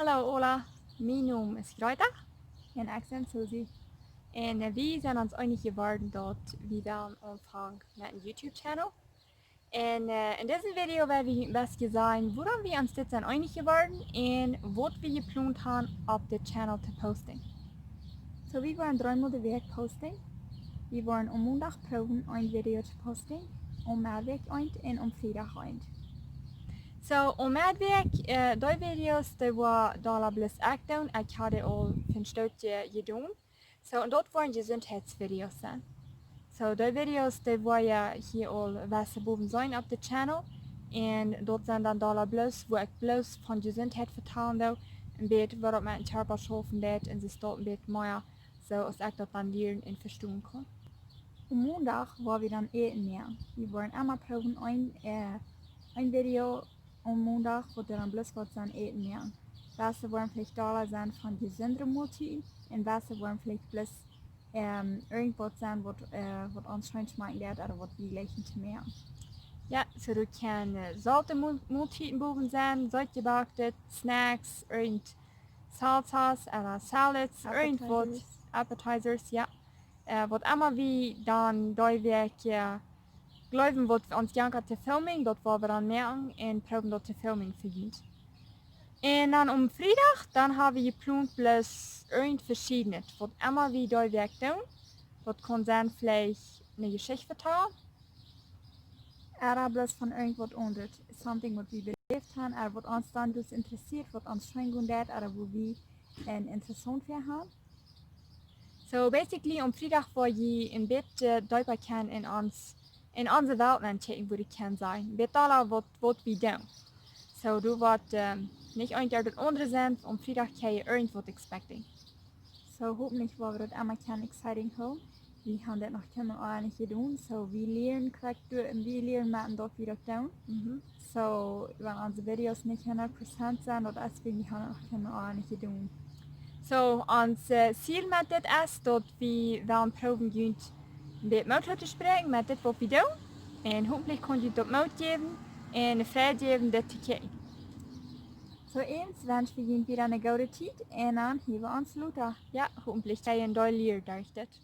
Hallo Ola, mijn naam is Greta en ik ben Susie. En we zijn ons einig geworden dat we willen aanvangen met een YouTube-channel. En in deze video werden we het best gezien waarom we ons dit zijn einig geworden en wat we gepland hebben op de channel te posten. So we waren dreimal de week posting. We waren om maandag proben een video te posten, om maandag eind en om vrijdag eind. So om midweek, die video's die waren daar blus ik doen. Ik had al een stukje gedaan. So en dat waren gezondheidsvideo's zijn. So die video's die waren hier al wezen boven zijn op de channel. En dat zijn dan daar blus, waar ik blus van gezondheid vertellen doe. Een beetje waarop mijn therapeut helpen deed en ze staat een beetje meer. So als ik dat dan leren en verstaan kan. Op maandag waren we dan eten meer. We waren allemaal proben een video om maandag wordt er dan blus wat zijn eten meer. Welke waren vielleicht Dollar zijn van gezondere maaltijden en welke waren vielleicht blus irgendwas zijn wat anscheinend smaakt dat of wat we leggen te meer. Ja, so du kan zoute maaltijden boven zijn, zoutgebakken, snacks, irgend salsas oder salads, irgendwas, appetizers, ja. Wat allemaal wie dan die week geloven wat we ons janken te filming, dat we dan merken en proben dat te filming verdient. En dan om vrijdag, dan hebben we gepland plus irgend verschiedenes. Wat allemaal wie die week doen. Dat kan zijn vielleicht eine Geschichte vertellen. Oder bloß von irgendwas anderes. Something wat we beleefd hebben, oder wat ons dan dus interessiert, wat ons schön gut oder wo wir interessant für haben. So basically om vrijdag waar je een beetje duiken kan in onze Welt checken, wo die kan zijn. Weet alle wat we doen. So du wordt nicht eigentlich das andere sind, om vrijdag kan je irgendwas expecting. So hoffentlich war das einmal kein exciting home. Wir haben das noch kennen auch nicht getan. So wir lernen machen dort wieder down. So wenn unsere Videos nicht 100% sind, oder deswegen haben wir noch kennen auch nicht getan. So ons Ziel met dit is dat we wel een proben gaan met moed te spreken met dit wat we doen. En hopelijk kon je dat moed geven en de vrijheid geven dit te kijken. So eens wensen we je weer een goede tijd en dan hebben we ons later. Ja, hopelijk kan je een doel leren door dit.